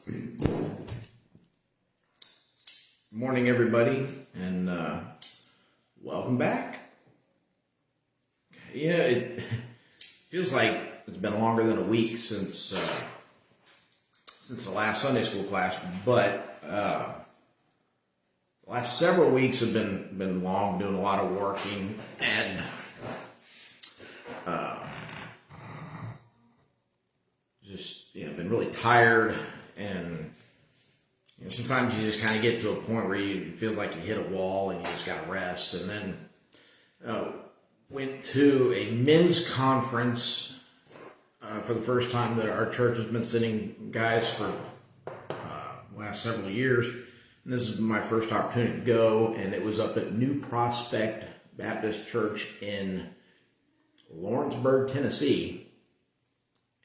Good morning, everybody, and welcome back. It feels like it's been longer than a week since the last Sunday school class, but the last several weeks have been long, doing a lot of working, and been really tired, and sometimes you just kind of get to a point where it feels like you hit a wall and you just got to rest. And then went to a men's conference for the first time that our church has been sending guys for the last several years. And this is my first opportunity to go, and it was up at New Prospect Baptist Church in Lawrenceburg, Tennessee.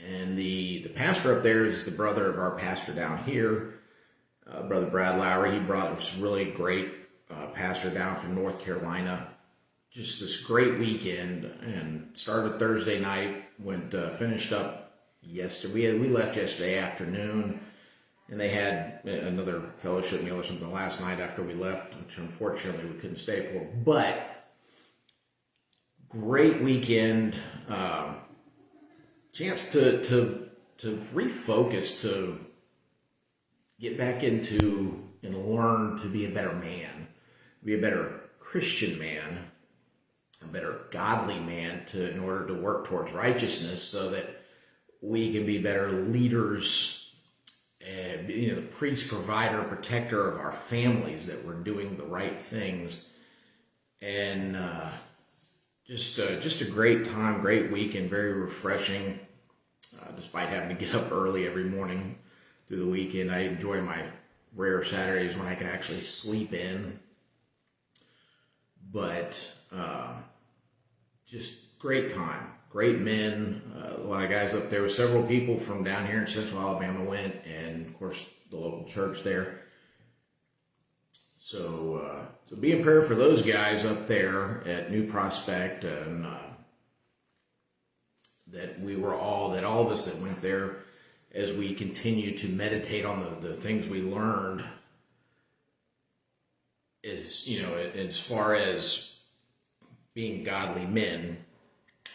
And the pastor up there is the brother of our pastor down here, Brother Brad Lowry. He brought this really great pastor down from North Carolina. Just this great weekend, and started Thursday night, finished up yesterday. We left yesterday afternoon, and they had another fellowship meal or something last night after we left, which unfortunately we couldn't stay for. But great weekend. Chance to refocus, to get back into and learn to be a better man, be a better Christian man, a better godly man, in order to work towards righteousness, so that we can be better leaders and the priest, provider, protector of our families, that we're doing the right things. And just a great time, great weekend, very refreshing. Despite having to get up early every morning through the weekend, I enjoy my rare Saturdays when I can actually sleep in. But just great time, great men, a lot of guys up there. With several people from down here in Central Alabama went, and of course the local church there. So be in prayer for those guys up there at New Prospect, and that all of us that went there, as we continue to meditate on the things we learned, is, as far as being godly men,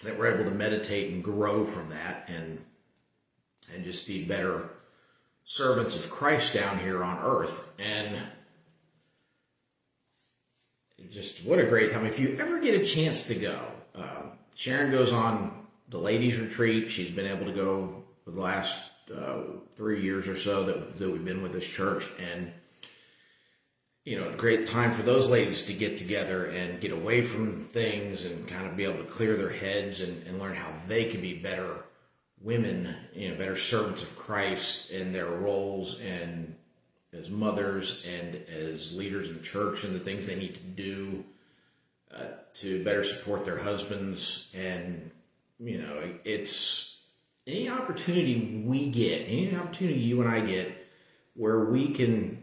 that we're able to meditate and grow from that, and just be better servants of Christ down here on earth. And just what a great time. If you ever get a chance to go, Sharon goes on the ladies' retreat. She's been able to go for the last 3 years or so that we've been with this church, and a great time for those ladies to get together and get away from things and kind of be able to clear their heads and learn how they can be better women, better servants of Christ in their roles, and as mothers and as leaders in church, and the things they need to do to better support their husbands. And it's any opportunity we get, any opportunity you and I get, where we can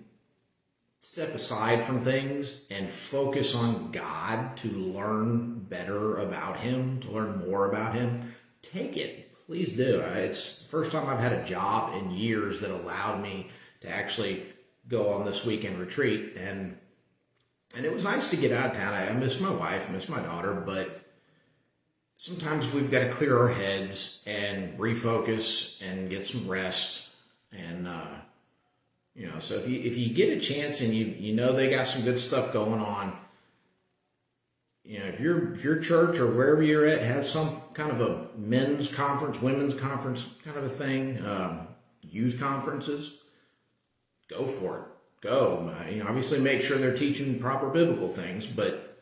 step aside from things and focus on God, to learn better about Him, to learn more about Him. Take it. Please do. It's the first time I've had a job in years that allowed me to actually go on this weekend retreat, and it was nice to get out of town. I miss my wife, miss my daughter, but sometimes we've got to clear our heads and refocus and get some rest. And so if you get a chance, and they got some good stuff going on, if your church or wherever you're at has some kind of a men's conference, women's conference kind of a thing, youth conferences, go for it. Go. Obviously make sure they're teaching proper biblical things, but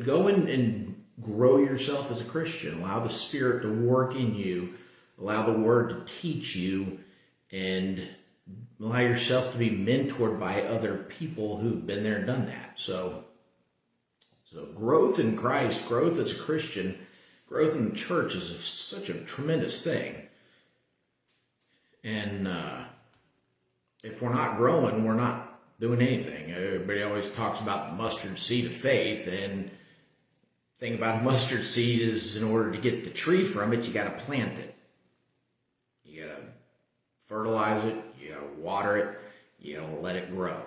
go and grow yourself as a Christian. Allow the Spirit to work in you. Allow the Word to teach you, and allow yourself to be mentored by other people who've been there and done that. So growth in Christ, growth as a Christian, growth in the church is such a tremendous thing. And if we're not growing, we're not doing anything. Everybody always talks about the mustard seed of faith, and the thing about a mustard seed is, in order to get the tree from it, you got to plant it. You got to fertilize it, you gotta water it, you gotta let it grow.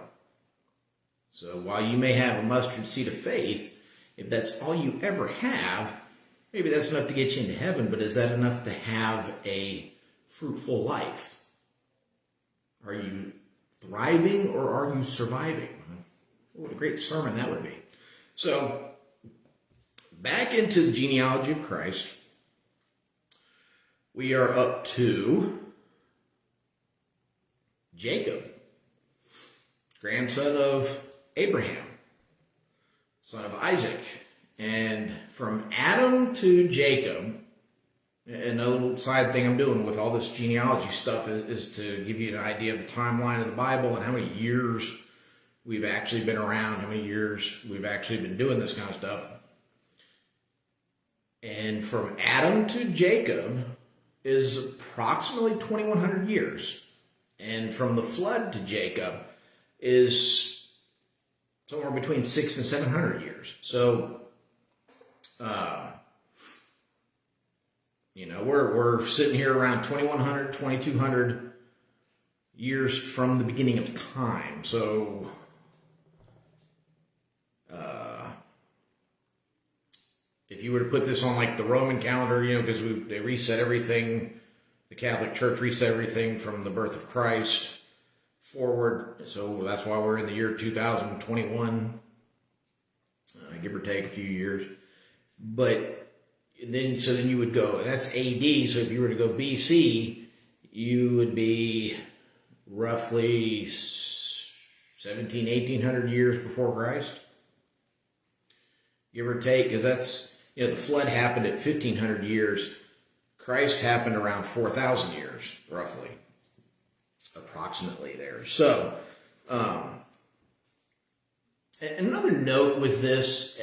So while you may have a mustard seed of faith, if that's all you ever have, maybe that's enough to get you into heaven, but is that enough to have a fruitful life? Are you thriving or are you surviving? What a great sermon that would be. So, back into the genealogy of Christ, we are up to Jacob, grandson of Abraham, son of Isaac. And from Adam to Jacob, and a little side thing I'm doing with all this genealogy stuff is to give you an idea of the timeline of the Bible and how many years we've actually been around, how many years we've actually been doing this kind of stuff. And from Adam to Jacob is approximately 2,100 years. And from the flood to Jacob is somewhere between 600 and 700 years. So, we're sitting here around 2,100, 2,200 years from the beginning of time. So, if you were to put this on like the Roman calendar, because they reset everything, the Catholic Church reset everything from the birth of Christ forward. So that's why we're in the year 2021, give or take a few years. But then you would go, that's AD. So if you were to go BC, you would be roughly 1,800 years before Christ, give or take, because that's, the flood happened at 1,500 years. Christ happened around 4,000 years, roughly, approximately there. So, another note with this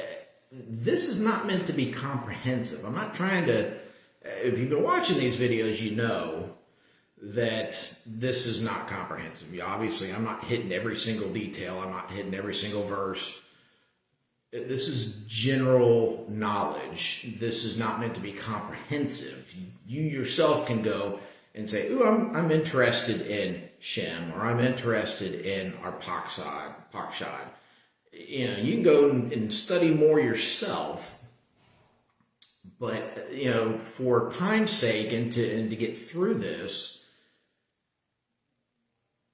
is not meant to be comprehensive. I'm not trying to, if you've been watching these videos, you know that this is not comprehensive. Obviously, I'm not hitting every single detail. I'm not hitting every single verse. This is general knowledge. This is not meant to be comprehensive. You yourself can go and say, "Ooh, I'm interested in Shem," or "I'm interested in Arpachshad." You can go and study more yourself. But for time's sake and to get through this,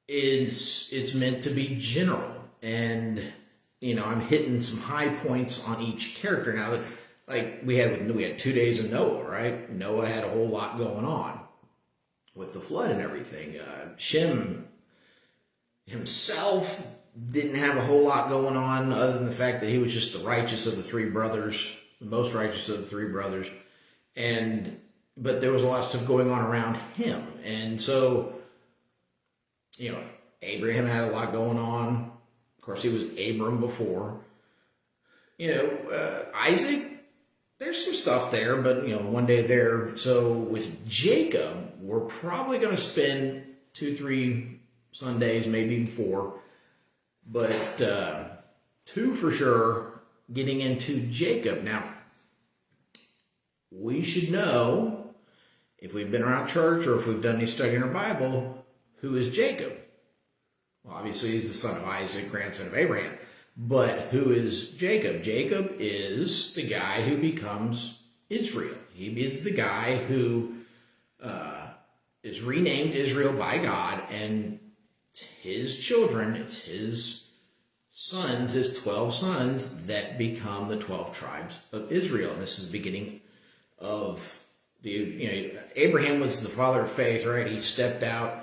it's meant to be general. And I'm hitting some high points on each character. Now, like we had 2 days of Noah, right? Noah had a whole lot going on with the flood and everything. Shem himself didn't have a whole lot going on other than the fact that he was just the righteous of the three brothers, the most righteous of the three brothers. But there was a lot of stuff going on around him. And so, Abraham had a lot going on. Of course, he was Abram before. Isaac, there's some stuff there, but, one day there. So with Jacob, we're probably going to spend 2-3 Sundays, maybe even 4, but 2 for sure, getting into Jacob. Now, we should know, if we've been around church or if we've done any study in our Bible, who is Jacob? Well, obviously, he's the son of Isaac, grandson of Abraham. But who is Jacob? Jacob is the guy who becomes Israel. He is the guy who is renamed Israel by God, and it's his children, it's his sons, his 12 sons, that become the 12 tribes of Israel. And this is the beginning of Abraham was the father of faith, right? He stepped out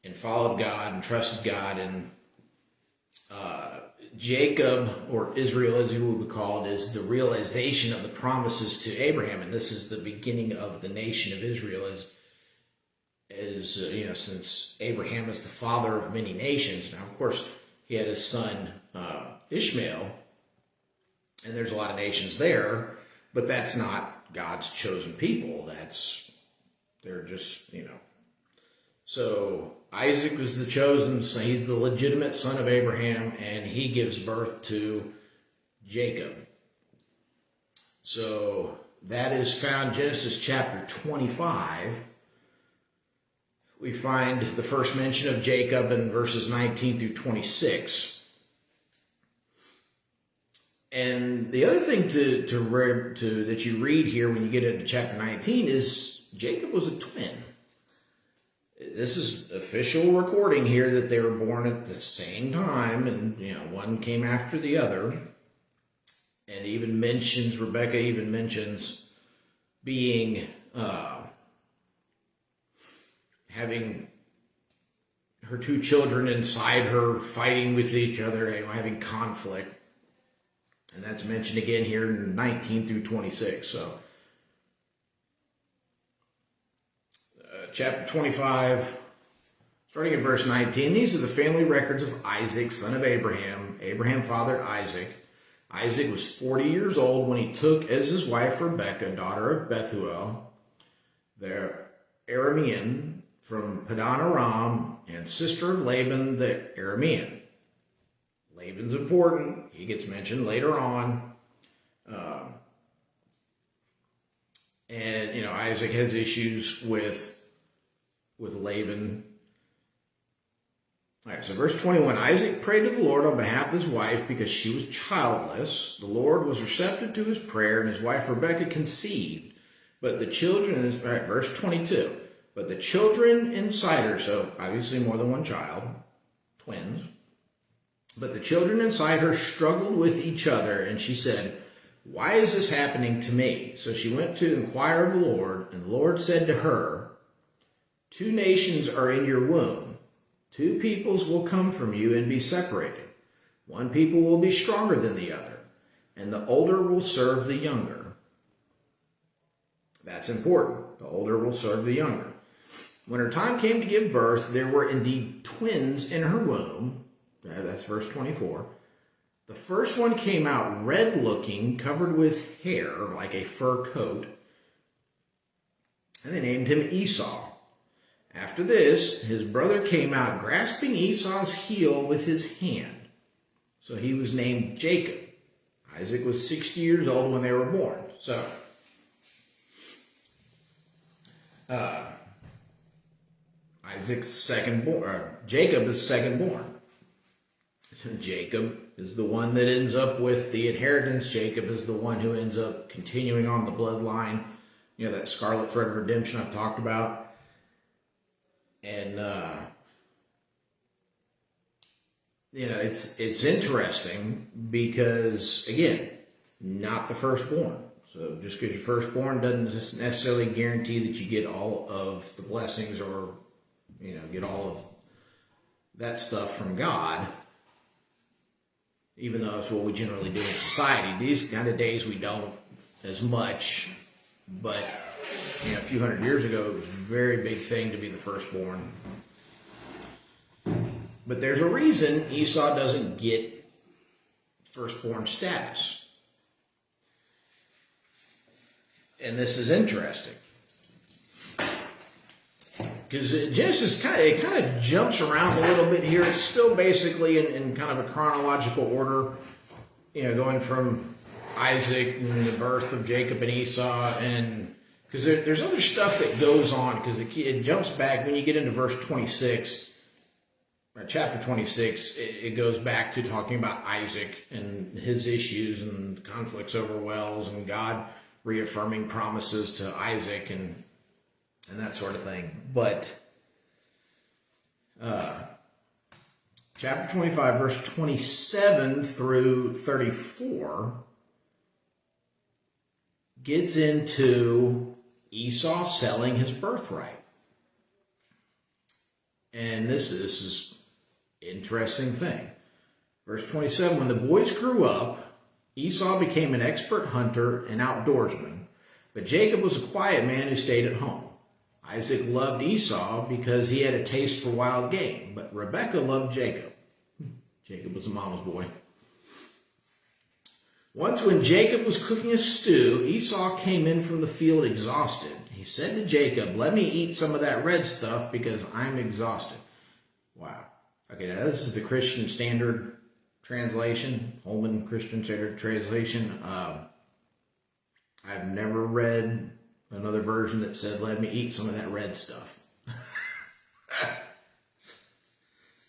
and followed God and trusted God. And Jacob, or Israel as he would be called, is the realization of the promises to Abraham. And this is the beginning of the nation of Israel, since Abraham is the father of many nations. Now, of course, he had his son Ishmael, and there's a lot of nations there, but that's not God's chosen people. They're just. So Isaac was the chosen son. He's the legitimate son of Abraham, and he gives birth to Jacob. So that is found Genesis chapter 25. we find the first mention of Jacob in verses 19 through 26. And the other thing that you read here when you get into chapter 19 is Jacob was a twin. This is official recording here that they were born at the same time, and one came after the other. And Rebecca even mentions being having her two children inside her fighting with each other, having conflict. And that's mentioned again here in 19 through 26. So, chapter 25, starting in verse 19, these are the family records of Isaac, son of Abraham. Abraham fathered Isaac. Isaac was 40 years old when he took as his wife Rebekah, daughter of Bethuel, the Aramean, from Padan Aram, and sister of Laban the Aramean. Laban's important. He gets mentioned later on. And Isaac has issues with Laban. All right, so verse 21, Isaac prayed to the Lord on behalf of his wife because she was childless. The Lord was receptive to his prayer, and his wife Rebekah conceived. But the children, verse 22, but the children inside her, so obviously more than one child, twins, but the children inside her struggled with each other, and she said, why is this happening to me? So she went to inquire of the Lord, and the Lord said to her, 2 nations are in your womb. 2 peoples will come from you and be separated. 1 people will be stronger than the other, and the older will serve the younger. That's important. The older will serve the younger. When her time came to give birth, there were indeed twins in her womb. That's verse 24. The first one came out red-looking, covered with hair like a fur coat, and they named him Esau. After this, his brother came out grasping Esau's heel with his hand. So he was named Jacob. Isaac was 60 years old when they were born. So, Jacob is second born. Jacob is the one that ends up with the inheritance. Jacob is the one who ends up continuing on the bloodline. That scarlet thread of redemption I've talked about. And, it's interesting because, again, not the firstborn. So just because you're firstborn doesn't necessarily guarantee that you get all of the blessings or, get all of that stuff from God. Even though it's what we generally do in society. These kind of days we don't as much, but a few hundred years ago it was a very big thing to be the firstborn. But there's a reason Esau doesn't get firstborn status. And this is interesting. Because Genesis kind of jumps around a little bit here. It's still basically in kind of a chronological order, going from Isaac and the birth of Jacob and Esau, and because there's other stuff that goes on, because it jumps back when you get into verse 26, or chapter 26, it goes back to talking about Isaac and his issues and conflicts over wells and God reaffirming promises to Isaac and that sort of thing. But chapter 25, verse 27 through 34 gets into Esau selling his birthright. And this is interesting thing. Verse 27, when the boys grew up, Esau became an expert hunter and outdoorsman, but Jacob was a quiet man who stayed at home. Isaac loved Esau because he had a taste for wild game, but Rebekah loved Jacob. Jacob was a mama's boy. Once when Jacob was cooking a stew, Esau came in from the field exhausted. He said to Jacob, let me eat some of that red stuff because I'm exhausted. Wow. Okay, now this is the Christian Standard Translation, Holman Christian Standard Translation. I've never read another version that said, let me eat some of that red stuff.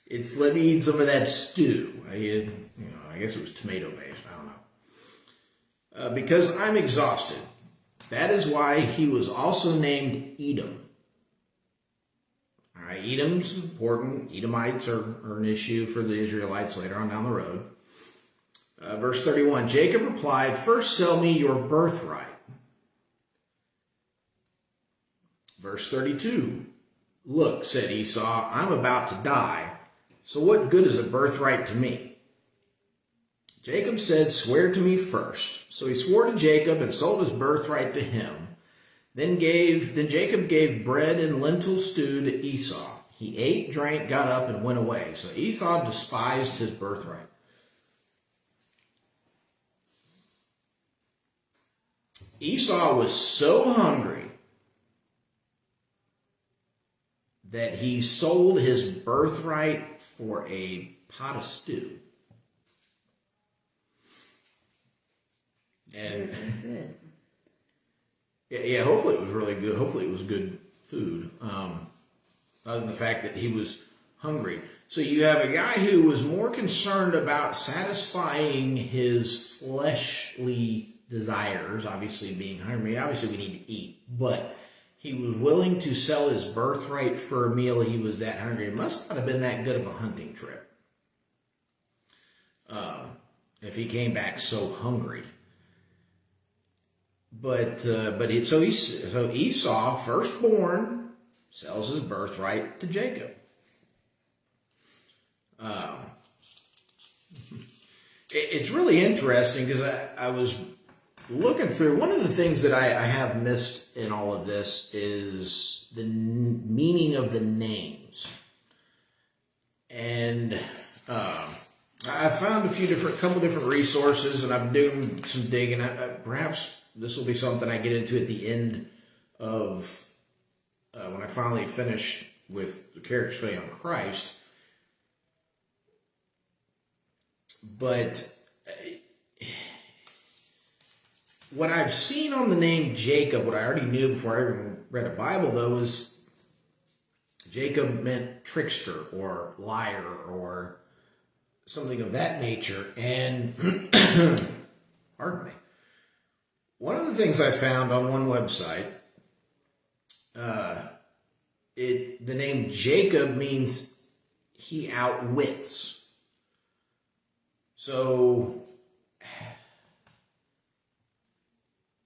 It's let me eat some of that stew. I guess it was tomato based. I don't know. Because I'm exhausted. That is why he was also named Edom. All right, Edom's important. Edomites are an issue for the Israelites later on down the road. Verse 31, Jacob replied, "First sell me your birthright." Verse 32, "Look," said Esau, "I'm about to die, so what good is a birthright to me?" Jacob said, "Swear to me first." So he swore to Jacob and sold his birthright to him. Then Jacob gave bread and lentil stew to Esau. He ate, drank, got up, and went away. So Esau despised his birthright. Esau was so hungry that he sold his birthright for a pot of stew. And yeah, hopefully it was really good. Hopefully it was good food. Other than the fact that he was hungry. So you have a guy who was more concerned about satisfying his fleshly desires, obviously being hungry. Obviously we need to eat, but he was willing to sell his birthright for a meal. He was that hungry. It must not have been that good of a hunting trip. If he came back so hungry. So Esau, firstborn, sells his birthright to Jacob. It's really interesting because I was looking through, one of the things that I have missed in all of this is the meaning of the names. And I found a couple different resources, and I'm doing some digging. Perhaps this will be something I get into at the end of when I finally finish with the character study on Christ. But what I've seen on the name Jacob, what I already knew before I even read a Bible, though, is Jacob meant trickster or liar or something of that nature. And pardon me. One of the things I found on one website, the name Jacob means he outwits. So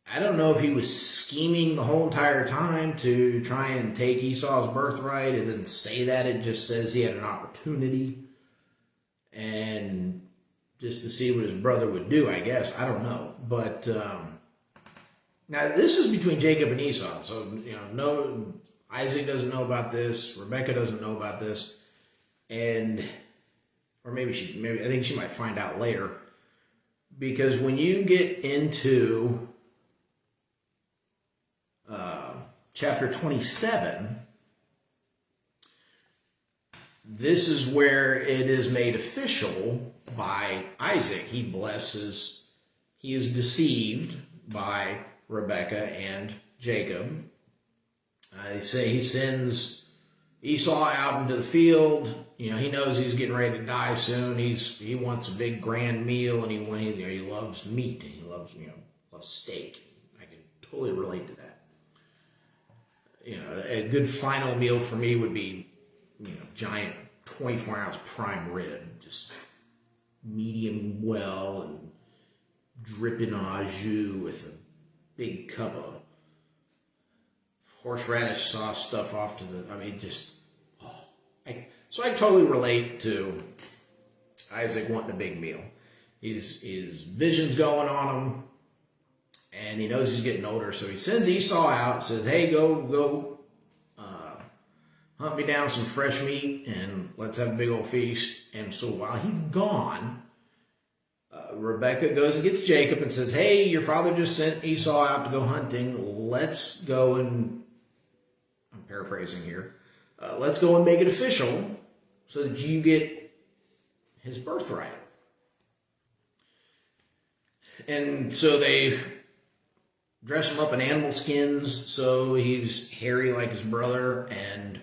I don't know if he was scheming the whole entire time to try and take Esau's birthright. It doesn't say that. It just says he had an opportunity and just to see what his brother would do, I guess. I don't know. But now this is between Jacob and Esau. So, no, Isaac doesn't know about this. Rebecca doesn't know about this. Or maybe I think she might find out later. Because when you get into chapter 27, this is where it is made official by Isaac. He is deceived by Rebecca and Jacob. They say he sends Esau out into the field. He knows he's getting ready to die soon. He wants a big grand meal, and he loves meat. He loves steak. I can totally relate to that. A good final meal for me would be giant 24-ounce prime rib, just medium well and dripping au jus with a big cup of horseradish sauce stuff off to so I totally relate to Isaac wanting a big meal. His vision's going on him, and he knows he's getting older, so he sends Esau out, says, "Hey, go hunt me down some fresh meat, and let's have a big old feast." And so while he's gone, Rebecca goes and gets Jacob and says, "Hey, your father just sent Esau out to go hunting. Let's go and," I'm paraphrasing here, "let's go and make it official so that you get his birthright." And so they dress him up in animal skins so he's hairy like his brother, and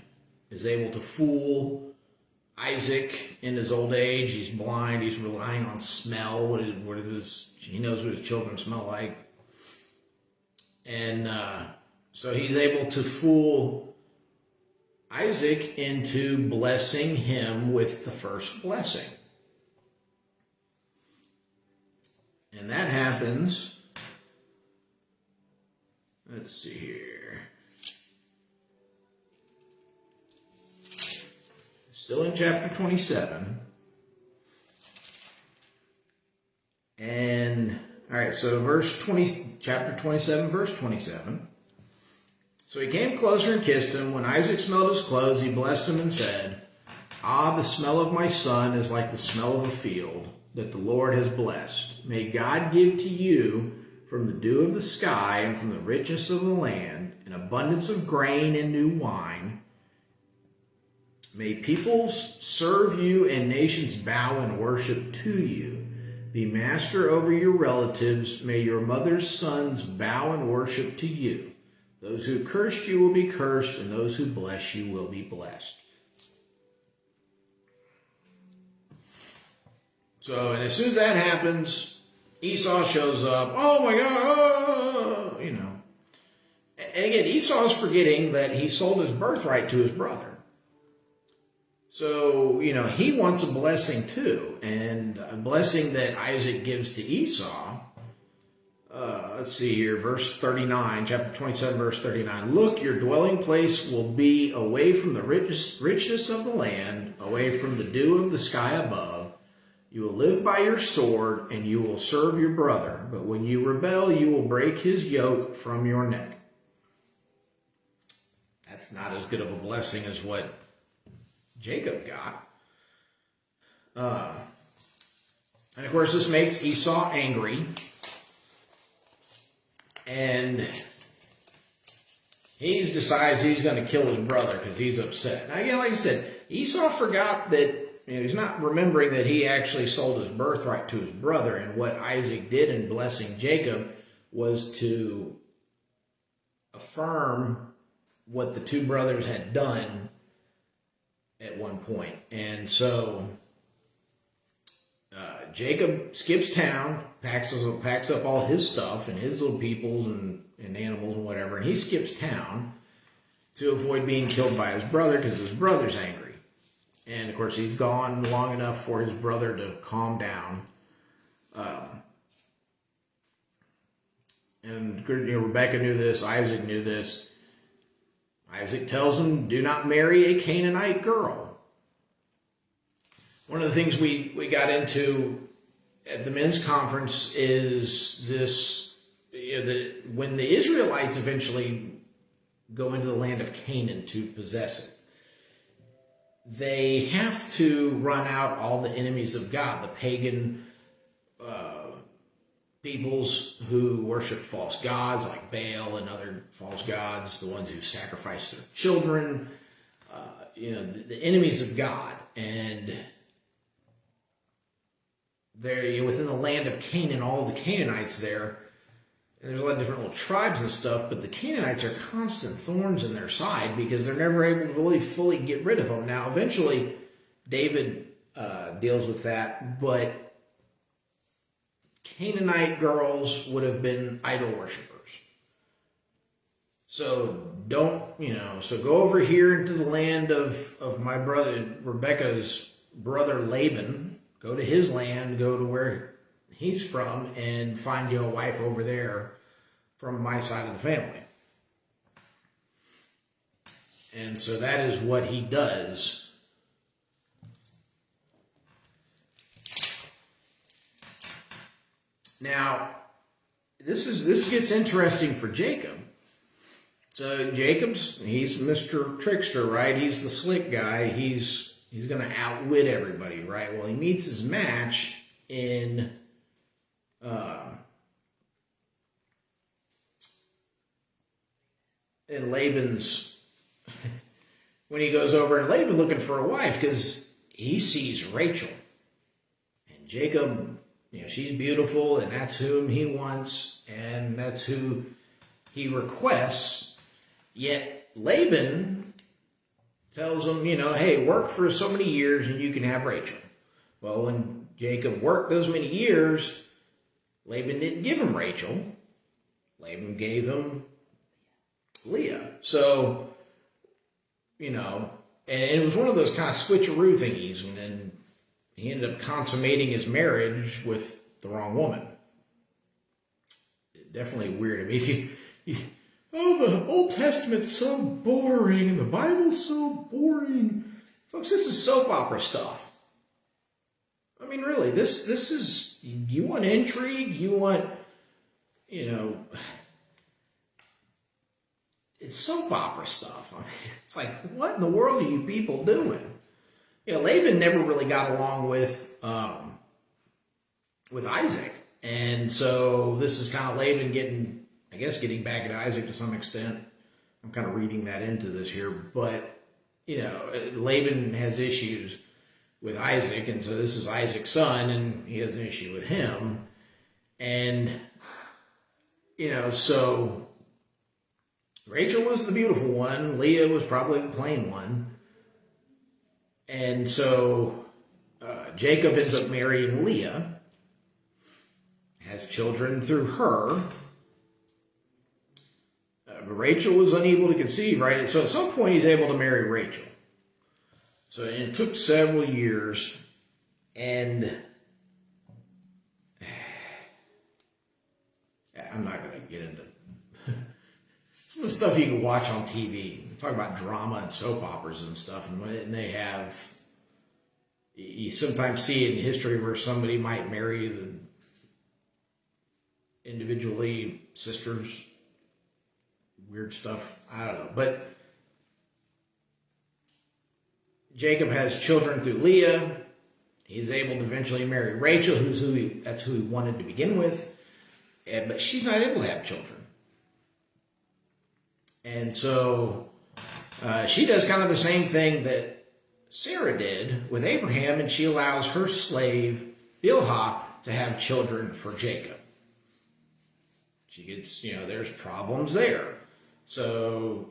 is able to fool Isaac in his old age. He's blind. He's relying on smell. He knows what his children smell like. And so he's able to fool Isaac into blessing him with the first blessing. And that happens, let's see here. Still in chapter 27. And, all right, so chapter 27, verse 27. So he came closer and kissed him. When Isaac smelled his clothes, he blessed him and said, "Ah, the smell of my son is like the smell of a field that the Lord has blessed. May God give to you from the dew of the sky and from the richness of the land an abundance of grain and new wine. May peoples serve you and nations bow and worship to you. Be master over your relatives. May your mother's sons bow and worship to you. Those who cursed you will be cursed, and those who bless you will be blessed." So, and as soon as that happens, Esau shows up. Oh my God, you know. And again, Esau's forgetting that he sold his birthright to his brother. So, you know, he wants a blessing too. And a blessing that Isaac gives to Esau. Let's see here, verse 39, chapter 27, verse 39. "Look, your dwelling place will be away from the richness of the land, away from the dew of the sky above. You will live by your sword, and you will serve your brother. But when you rebel, you will break his yoke from your neck." That's not as good of a blessing as what Jacob got. And of course, this makes Esau angry. And he decides he's going to kill his brother because he's upset. Now, again, like I said, Esau forgot that, you know, he's not remembering that he actually sold his birthright to his brother. And what Isaac did in blessing Jacob was to affirm what the two brothers had done at one point. And so Jacob skips town, packs up all his stuff and his little peoples and animals and whatever, and he skips town to avoid being killed by his brother because his brother's angry. And of course, he's gone long enough for his brother to calm down. And you know, Rebecca knew this, Isaac knew this. Isaac tells him, "Do not marry a Canaanite girl." One of the things we got into at the men's conference is this, you know, when the Israelites eventually go into the land of Canaan to possess it, they have to run out all the enemies of God, the pagan peoples who worship false gods like Baal and other false gods, the ones who sacrifice their children, you know, the enemies of God. And they're, you know, within the land of Canaan, all the Canaanites there, and there's a lot of different little tribes and stuff, but the Canaanites are constant thorns in their side because they're never able to really fully get rid of them. Now, eventually, David deals with that, but Canaanite girls would have been idol worshipers. So so go over here into the land of my brother, Rebecca's brother Laban. Go to his land, go to where he's from, and find you a wife over there from my side of the family. And so that is what he does. Now, this gets interesting for Jacob. So he's Mr. Trickster, right? He's the slick guy. He's going to outwit everybody, right? Well, he meets his match in Laban's, when he goes over and Laban looking for a wife because he sees Rachel. And Jacob, you know, she's beautiful and that's whom he wants and that's who he requests. Yet Laban tells him, hey, work for so many years and you can have Rachel. Well, when Jacob worked those many years, Laban didn't give him Rachel. Laban gave him Leah. So, and it was one of those kind of switcheroo thingies, and then he ended up consummating his marriage with the wrong woman. Definitely weird. I mean, the Old Testament's so boring, and the Bible's so boring. Folks, this is soap opera stuff. I mean, really, this is, you want intrigue, you want, it's soap opera stuff. I mean, it's like, what in the world are you people doing? Laban never really got along with Isaac. And so this is kind of Laban getting back at Isaac to some extent. I'm kind of reading that into this here. But, Laban has issues with Isaac. And so this is Isaac's son, and he has an issue with him. And, so Rachel was the beautiful one. Leah was probably the plain one. And so Jacob ends up marrying Leah, has children through her. But Rachel was unable to conceive, right? So at some point he's able to marry Rachel. So it took several years, and I'm not going to get into some of the stuff you can watch on TV. Talk about drama and soap operas and stuff, and they have, you sometimes see it in history where somebody might marry the individually sisters, weird stuff. I don't know. But Jacob has children through Leah. He's able to eventually marry Rachel, that's who he wanted to begin with. But she's not able to have children. And so she does kind of the same thing that Sarah did with Abraham, and she allows her slave, Bilhah, to have children for Jacob. She gets, there's problems there. So,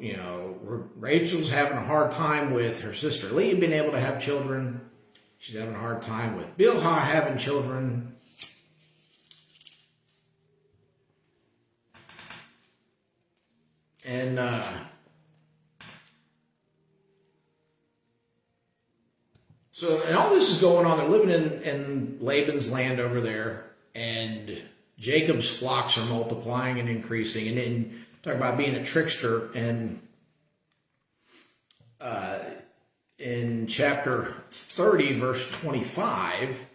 Rachel's having a hard time with her sister Leah being able to have children. She's having a hard time with Bilhah having children. And, and all this is going on. They're living in Laban's land over there, and Jacob's flocks are multiplying and increasing. And then talk about being a trickster. And in chapter 30, verse 25,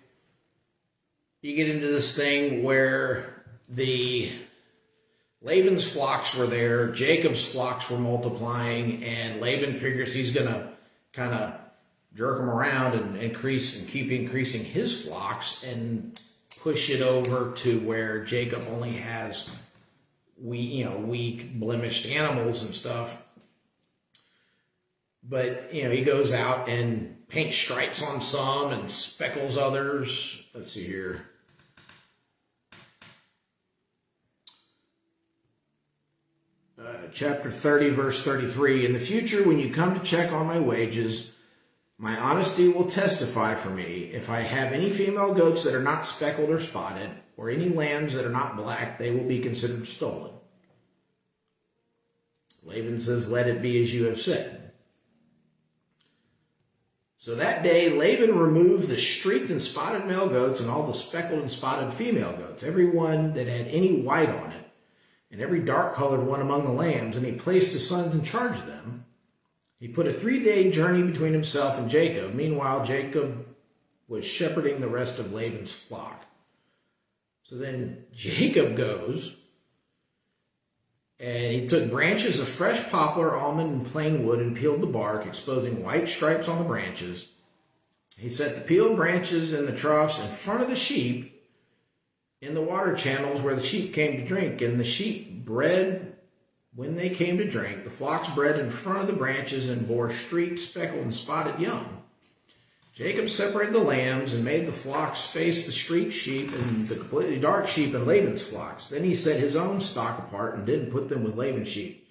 you get into this thing where Laban's flocks were there, Jacob's flocks were multiplying, and Laban figures he's going to kind of jerk them around and keep increasing his flocks and push it over to where Jacob only has weak, blemished animals and stuff. But, he goes out and paints stripes on some and speckles others. Let's see here. Chapter 30, verse 33. In the future, when you come to check on my wages, my honesty will testify for me. If I have any female goats that are not speckled or spotted, or any lambs that are not black, they will be considered stolen. Laban says, let it be as you have said. So that day, Laban removed the streaked and spotted male goats and all the speckled and spotted female goats, every one that had any white on it, and every dark-colored one among the lambs, and he placed his sons in charge of them. He put a 3-day journey between himself and Jacob. Meanwhile, Jacob was shepherding the rest of Laban's flock. So then Jacob goes, and he took branches of fresh poplar, almond, and plain wood and peeled the bark, exposing white stripes on the branches. He set the peeled branches in the troughs in front of the sheep in the water channels where the sheep came to drink, and the sheep bred when they came to drink. The flocks bred in front of the branches and bore streaked, speckled, and spotted young. Jacob separated the lambs and made the flocks face the streaked sheep and the completely dark sheep in Laban's flocks. Then he set his own stock apart and didn't put them with Laban's sheep.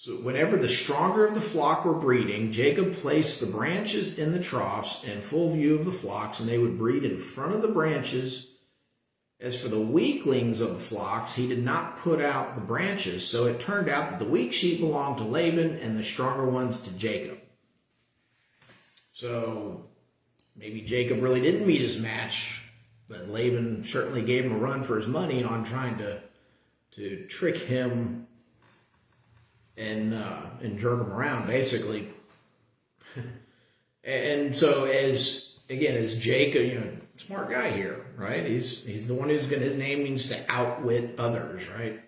So whenever the stronger of the flock were breeding, Jacob placed the branches in the troughs in full view of the flocks, and they would breed in front of the branches. As for the weaklings of the flocks, he did not put out the branches. So it turned out that the weak sheep belonged to Laban and the stronger ones to Jacob. So maybe Jacob really didn't meet his match, but Laban certainly gave him a run for his money on trying to trick him and jerk him around, basically. And so as Jacob, smart guy here, right? He's the one his name means to outwit others, right?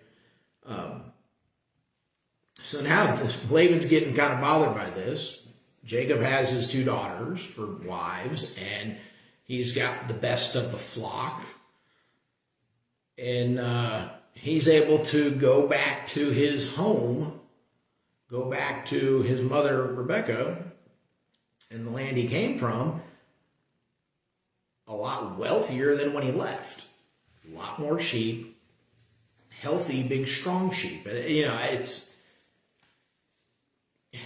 So now Laban's getting kind of bothered by this. Jacob has his 2 daughters for wives, and he's got the best of the flock. And he's able to go back to his home, go back to his mother, Rebekah, and the land he came from, a lot wealthier than when he left. A lot more sheep, healthy, big, strong sheep. It's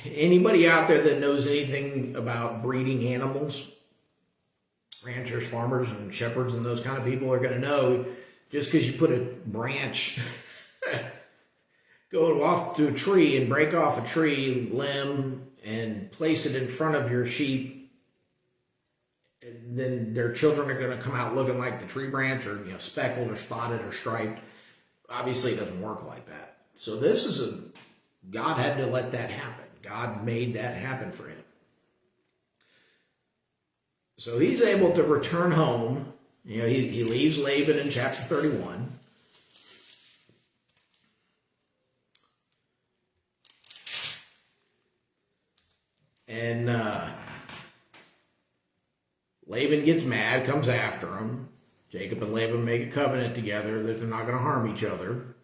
anybody out there that knows anything about breeding animals, ranchers, farmers, and shepherds, and those kind of people are going to know, just because you put a branch go off to a tree and break off a tree limb and place it in front of your sheep, then their children are going to come out looking like the tree branch, or speckled or spotted or striped. Obviously, it doesn't work like that. So God had to let that happen. God made that happen for him. So he's able to return home. He leaves Laban in chapter 31. And Laban gets mad, comes after him. Jacob and Laban make a covenant together that they're not going to harm each other.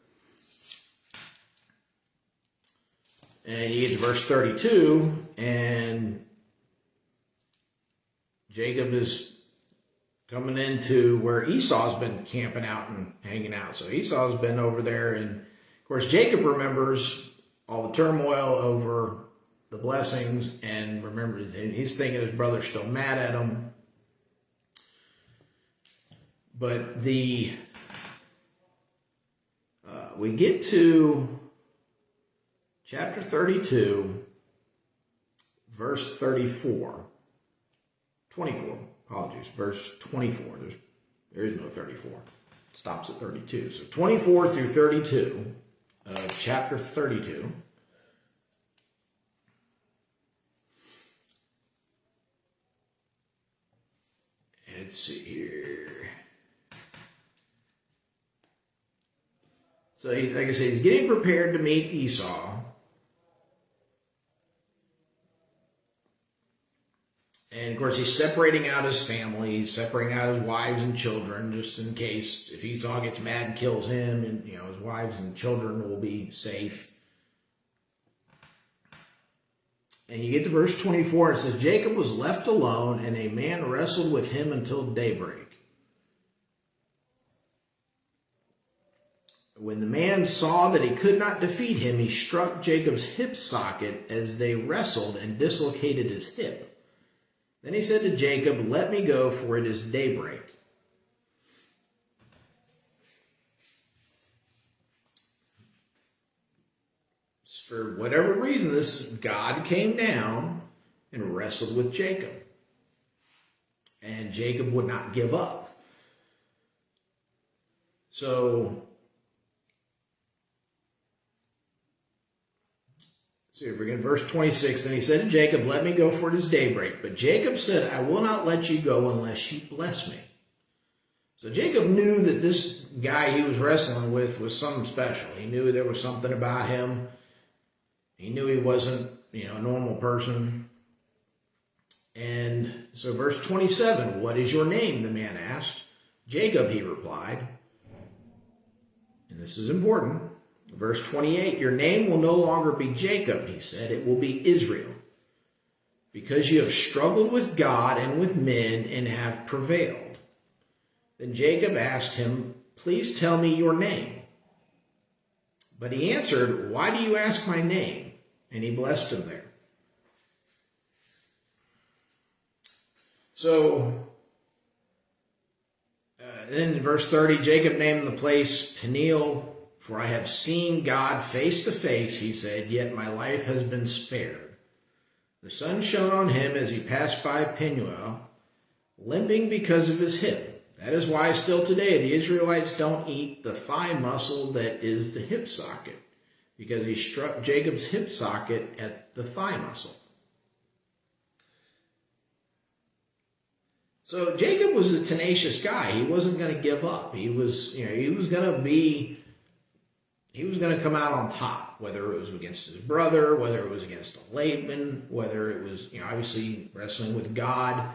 And you get to verse 32, and Jacob is coming into where Esau's been camping out and hanging out. So Esau's been over there, and of course Jacob remembers all the turmoil over the blessings, and remembers, and he's thinking his brother's still mad at him. But we get to chapter 32, verse 24. 24, apologies, verse 24. There is no 34. It stops at 32. So 24 through 32 of chapter 32. Let's see here. So, like I said, he's getting prepared to meet Esau. And, of course, he's separating out his family. He's separating out his wives and children, just in case if Esau gets mad and kills him, and, his wives and children will be safe. And you get to verse 24, it says, Jacob was left alone, and a man wrestled with him until daybreak. When the man saw that he could not defeat him, he struck Jacob's hip socket as they wrestled and dislocated his hip. Then he said to Jacob, let me go, for it is daybreak. For whatever reason, God came down and wrestled with Jacob. And Jacob would not give up. So if we're in verse 26, and he said to Jacob, let me go, for it is daybreak. But Jacob said, I will not let you go unless you bless me. So Jacob knew that this guy he was wrestling with was something special. He knew there was something about him. He knew he wasn't, a normal person. And so verse 27, what is your name? The man asked. Jacob, he replied. And this is important. Verse 28, your name will no longer be Jacob, he said. It will be Israel. Because you have struggled with God and with men and have prevailed. Then Jacob asked him, please tell me your name. But he answered, why do you ask my name? and he blessed him there. So, then in verse 30, Jacob named the place Peniel, for I have seen God face to face, he said, yet my life has been spared. The sun shone on him as he passed by Peniel, limping because of his hip. That is why still today the Israelites don't eat the thigh muscle that is the hip socket, because he struck Jacob's hip socket at the thigh muscle. So Jacob was a tenacious guy. He wasn't going to give up. He was going to come out on top, whether it was against his brother, whether it was against Laban, whether it was, obviously wrestling with God.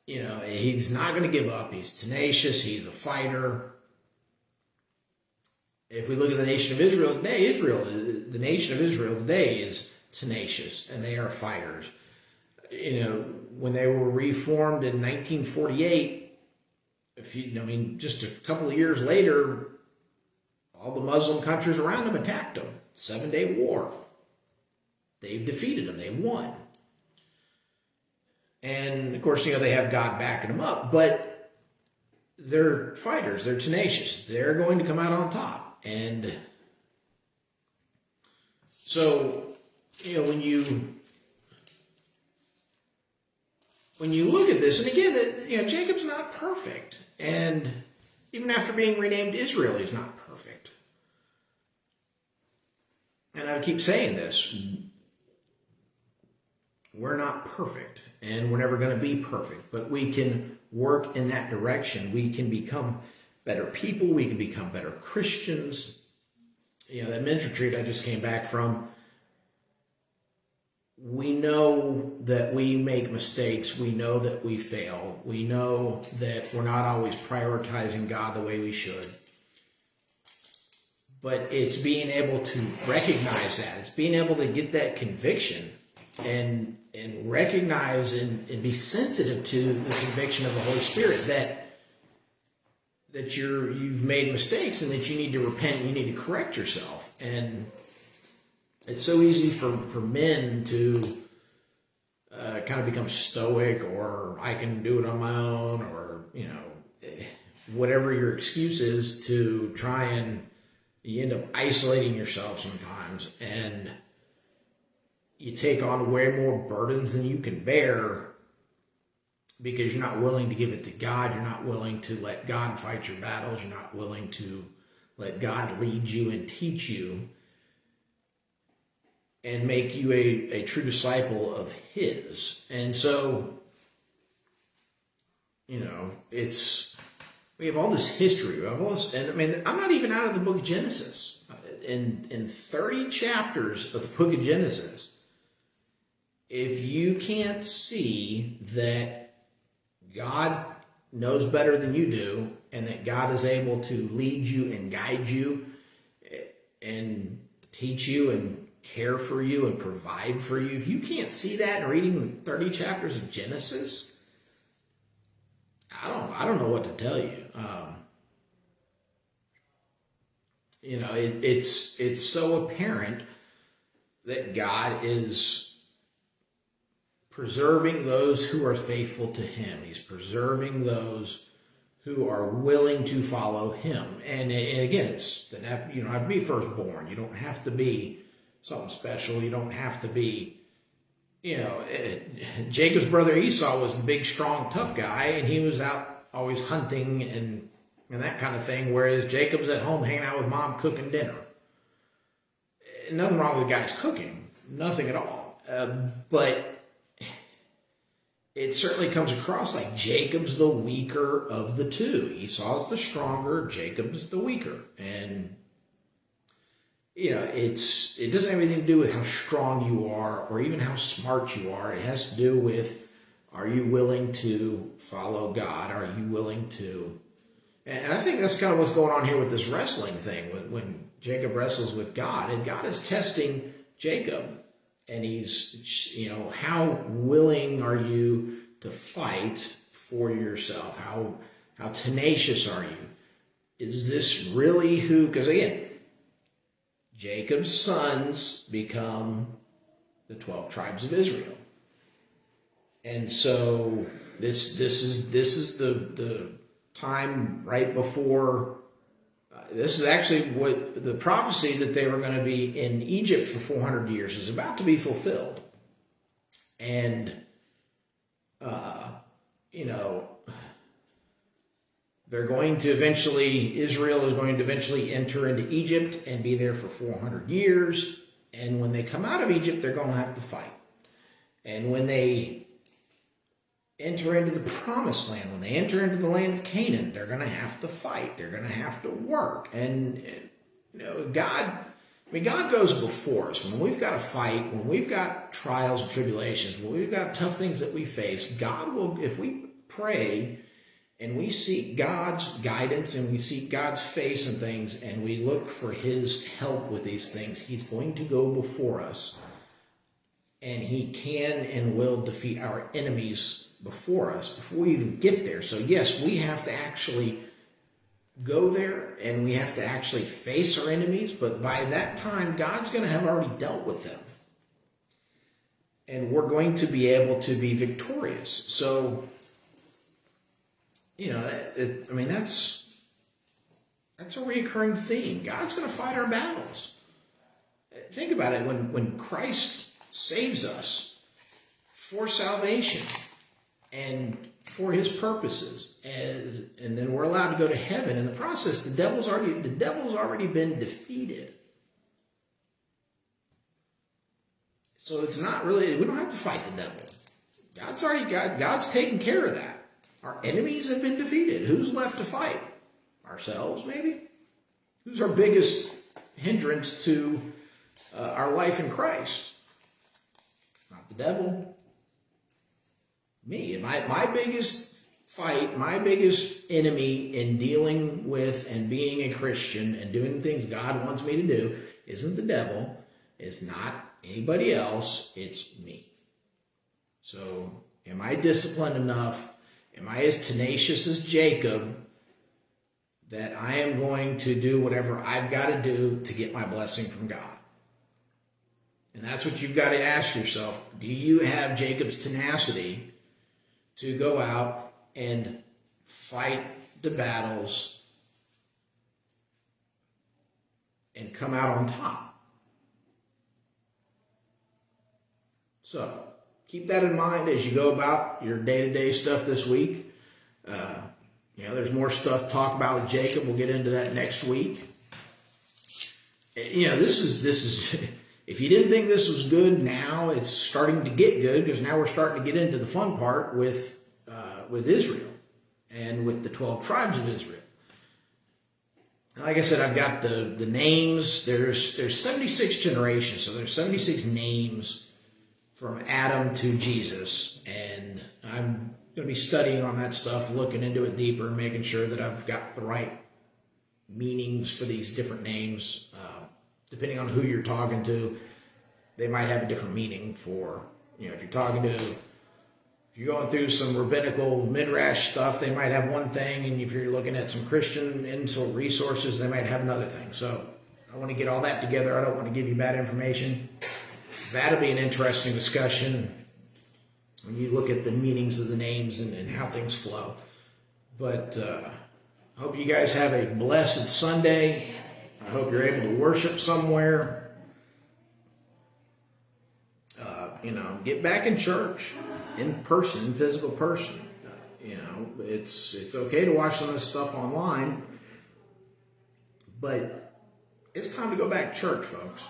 He's not going to give up. He's tenacious. He's a fighter. If we look at the nation of Israel today, the nation of Israel today is tenacious, and they are fighters. When they were reformed in 1948, just a couple of years later, all the Muslim countries around them attacked them. 7-Day War. They defeated them. They won. And, of course, they have God backing them up, but they're fighters. They're tenacious. They're going to come out on top. And so, when you look at this, and again, Jacob's not perfect. And even after being renamed Israel, he's not perfect. And I keep saying this. We're not perfect, and we're never going to be perfect, but we can work in that direction. We can become better people. We can become better Christians. That men's retreat I just came back from, we know that we make mistakes. We know that we fail. We know that we're not always prioritizing God the way we should. But it's being able to recognize that. It's being able to get that conviction and recognize and be sensitive to the conviction of the Holy Spirit that you've made mistakes and that you need to repent and you need to correct yourself. And it's so easy for men to kind of become stoic, or I can do it on my own, or whatever your excuse is, to try and you end up isolating yourself sometimes, and you take on way more burdens than you can bear because you're not willing to give it to God. You're not willing to let God fight your battles. You're not willing to let God lead you and teach you and make you a true disciple of His. And so, we have all this history. We have all this, and I'm not even out of the book of Genesis. In 30 chapters of the book of Genesis, if you can't see that God knows better than you do, and that God is able to lead you and guide you and teach you and care for you and provide for you, if you can't see that in reading the 30 chapters of Genesis, I don't know what to tell you. It's so apparent that God is preserving those who are faithful to Him. He's preserving those who are willing to follow Him. And again, you don't have to be firstborn. You don't have to be something special. You don't have to be, Jacob's brother Esau was the big, strong, tough guy, and he was out always hunting and that kind of thing, whereas Jacob's at home hanging out with mom cooking dinner. Nothing wrong with the guy's cooking. Nothing at all. But it certainly comes across like Jacob's the weaker of the two. Esau's the stronger, Jacob's the weaker. And, it doesn't have anything to do with how strong you are or even how smart you are. It has to do with, are you willing to follow God? Are you willing to... And I think that's kind of what's going on here with this wrestling thing. When Jacob wrestles with God, and God is testing Jacob, and he's, how willing are you to fight for yourself? How tenacious are you? Is this really who? Because again, Jacob's sons become the 12 tribes of Israel. And so this is the time right before. This is actually what the prophecy that they were going to be in Egypt for 400 years is about to be fulfilled. And, they're going to eventually, Israel is going to eventually enter into Egypt and be there for 400 years. And when they come out of Egypt, they're going to have to fight. And when they enter into the promised land, when they enter into the land of Canaan, they're going to have to fight. They're going to have to work. And God goes before us. When we've got to fight, when we've got trials and tribulations, when we've got tough things that we face, God will, if we pray and we seek God's guidance and we seek God's face and things, and we look for his help with these things, he's going to go before us. And he can and will defeat our enemies before us, before we even get there. So yes, we have to actually go there and we have to actually face our enemies, but by that time, God's going to have already dealt with them. And we're going to be able to be victorious. So, that's a recurring theme. God's going to fight our battles. Think about it. When Christ saves us for salvation and for his purposes, and then we're allowed to go to heaven. In the process, the devil's already been defeated. So it's not really, we don't have to fight the devil. God's taken care of that. Our enemies have been defeated. Who's left to fight? Ourselves, maybe? Who's our biggest hindrance to our life in Christ? Not the devil. Me. My biggest fight, my biggest enemy in dealing with and being a Christian and doing the things God wants me to do isn't the devil. It's not anybody else. It's me. So, am I disciplined enough? Am I as tenacious as Jacob that I am going to do whatever I've got to do to get my blessing from God? And that's what you've got to ask yourself. Do you have Jacob's tenacity to go out and fight the battles and come out on top? So, keep that in mind as you go about your day-to-day stuff this week. There's more stuff to talk about with Jacob. We'll get into that next week. This is if you didn't think this was good, now it's starting to get good, because now we're starting to get into the fun part with Israel and with the 12 tribes of Israel. Like I said, I've got the names. There's 76 generations, so there's 76 names from Adam to Jesus, and I'm going to be studying on that stuff, looking into it deeper, making sure that I've got the right meanings for these different names. Depending on who you're talking to, they might have a different meaning for, if you're going through some rabbinical midrash stuff, they might have one thing, and if you're looking at some Christian resources, they might have another thing. So I want to get all that together. I don't want to give you bad information. That'll be an interesting discussion when you look at the meanings of the names and how things flow. But I hope you guys have a blessed Sunday. I hope you're able to worship somewhere. Get back in church, in person, physical person. It's okay to watch some of this stuff online, but it's time to go back to church, folks.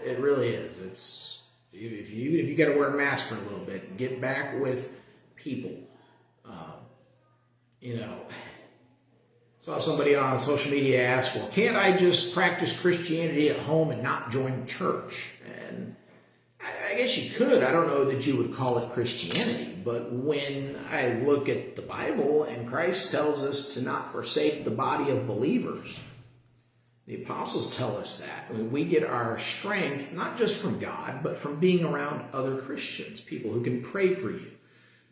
It really is. It's if you got to wear a mask for a little bit, get back with people. Saw somebody on social media ask, well, can't I just practice Christianity at home and not join church? And I guess you could. I don't know that you would call it Christianity, but when I look at the Bible and Christ tells us to not forsake the body of believers, the apostles tell us that. We get our strength not just from God, but from being around other Christians, people who can pray for you,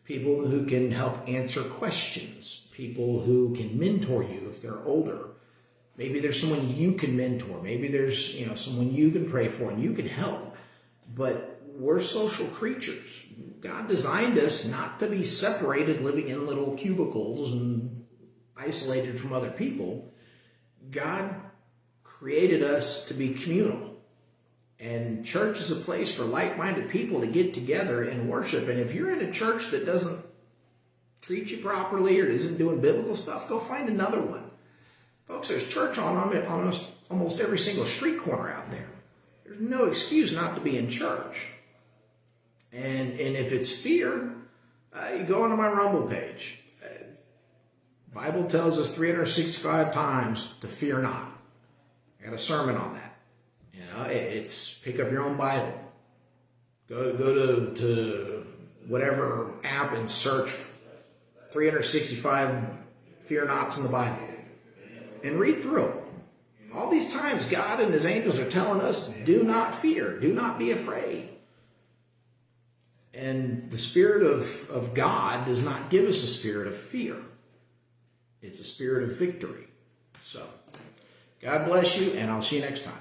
people who can help answer questions, people who can mentor you if they're older. Maybe there's someone you can mentor. Maybe there's, someone you can pray for and you can help. But we're social creatures. God designed us not to be separated, living in little cubicles and isolated from other people. God created us to be communal. And church is a place for like-minded people to get together and worship. And if you're in a church that doesn't treat you properly or isn't doing biblical stuff, go find another one. Folks, there's church on almost every single street corner out there. There's no excuse not to be in church. And if it's fear, you go onto my Rumble page. Bible tells us 365 times to fear not. I got a sermon on that. It's pick up your own Bible. Go to whatever app and search 365 fear nots in the Bible. And read through it. All these times God and his angels are telling us, do not fear, do not be afraid. And the Spirit of God does not give us a spirit of fear. It's a spirit of victory. So, God bless you, and I'll see you next time.